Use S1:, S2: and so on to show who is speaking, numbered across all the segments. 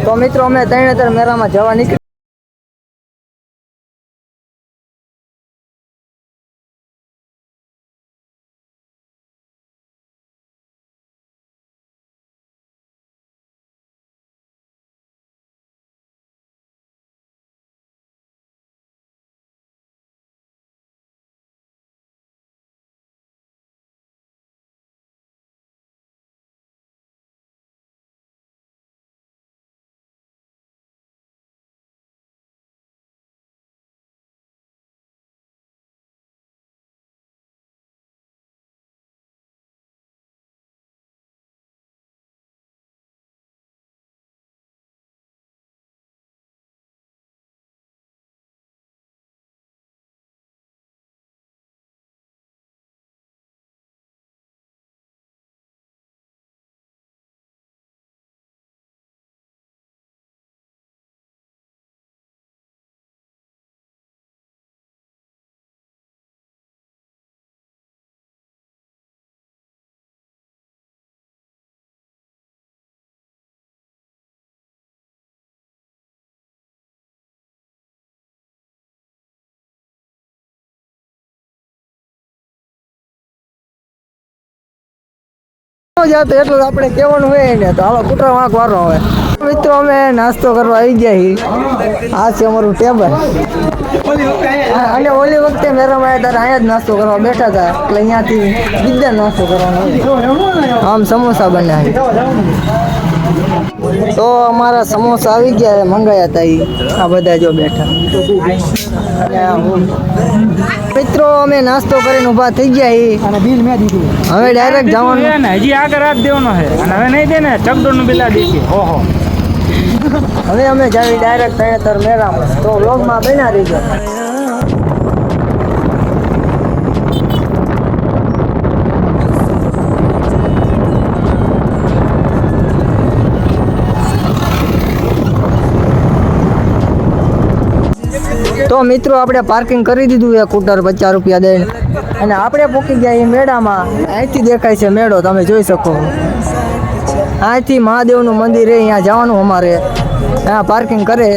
S1: તો મિત્રો અમે તરણેતર મેળામાં જવા નીકળી જાતો એટલું આપણે કહેવાનું હોય ને તો હાલો કૂતરા વાંક વારો હવે મિત્રો અમે નાસ્તો કરવા આવી ગયા આ છે અમારું ટેબલ અને ઓલી વખતે મેરામાં આવ્યા ત્યારે અહીંયા જ નાસ્તો કરવા બેઠા હતા એટલે અહીંયાથી બીજા નાસ્તો કરવાનો આમ સમોસા બનાવ્યા તો અમારા સમોસા આવી ગયા મંગાયા હતા આ બધા જો બેઠા અને મિત્રો અમે નાસ્તો કરીને ઊભા થઈ ગયા અને બિલ મેં દીધું હવે ડાયરેક્ટ જવાનું
S2: હજી આગળ રાત દેવાનો છે અને હવે નહીં દે ને ચકડોળનું બિલ આ દેખીએ ઓહો
S1: હવે અમે જાવી ડાયરેક્ટ તરણેતર મેળામાં તો વ્લોગમાં બન્યા રહીજો તો મિત્રો આપણે પાર્કિંગ કરી દીધું છે સ્કૂટર 50 રૂપિયા દઈને અને આપણે પહોંચી ગયા એ મેળામાં અહીંથી દેખાય છે મેળો તમે જોઈ શકો અહીંથી મહાદેવનું મંદિર અહીંયા જવાનું અમારે અહીંયા પાર્કિંગ કરે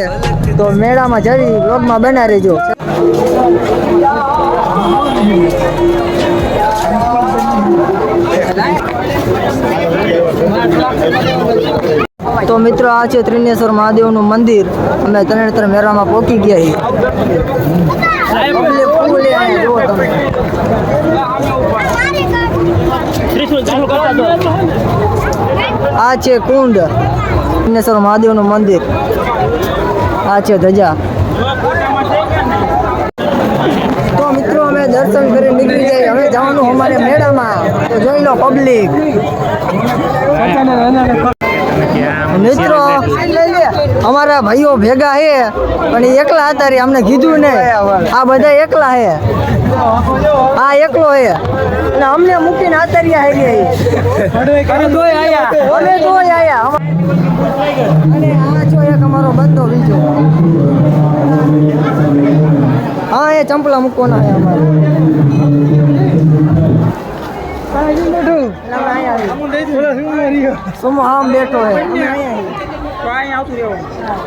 S1: તો મેળામાં જઈ વ્લોગમાં બના રહેજો તો મિત્રો આ છે ત્રિનેશ્વર મહાદેવનું મંદિર અમે તરણેતર મેળામાં પહોંચી ગયા આ છે કુંડ ત્રિનેશ્વર મહાદેવનું મંદિર આ છે ધજા તો મિત્રો અમે દર્શન કરી નીકળી જાય હવે જવાનું અમારે મેળામાં તો જોઈ લો પબ્લિક મિત્રો અમારા ભાઈઓ ભેગા હે પણ એકલા હતા રે અમને કીધું ને આ બધા એકલા હે આ એકલો હે અને અમને મૂકીને આતરિયા હે અમે તોય આયા અને આ જો એક અમારો બંધો બીજો હા એ ચંપલા મૂકવાના હે અમારે બેઠો હે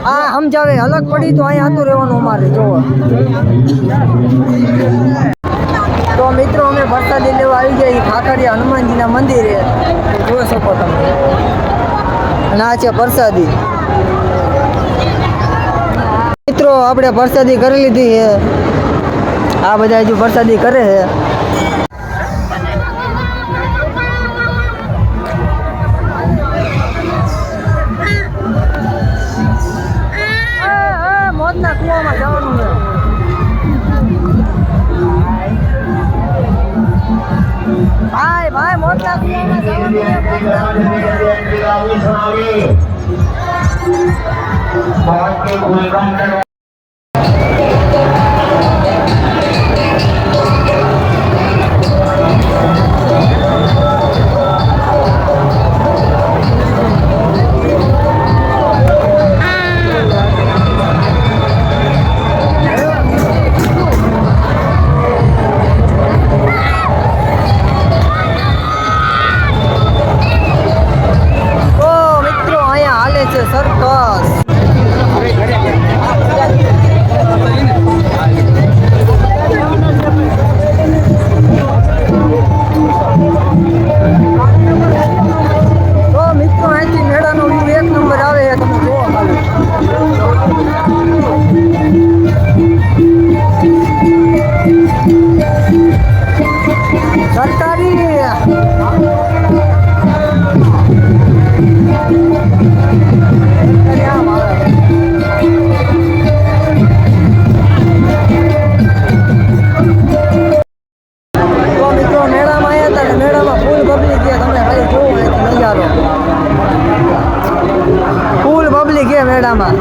S1: હા સમજાવે અલગ પડી તો અહીંયા આતું રહેવાનું અમારે જોવો તો મિત્રો અમે પ્રસાદી લેવા આવી ગયા ખાખરિયા હનુમાનજીના મંદિરે જોઈ શકો તમે અને આ છે પ્રસાદી મિત્રો આપણે પ્રસાદી કરી લીધી છે આ બધા હજુ પ્રસાદી કરે છે મોતના કુવામાં જવાનું છે ભાઈ મોતના કુવામાં જવાનું સર ચોક્કસ. તો મિત્રો અહીંથી મેળાનો વ્યૂ એક નંબર આવે છે, તમે જોવો ખાલી. સરકારી આમ આવે. તો મિત્રો મેળામાં આવ્યા હતા ને મેળામાં ફૂલ પબ્લિક છે, તમે ખાલી જોવો અહીંથી નજારો. ફૂલ પબ્લિક છે મેળામાં.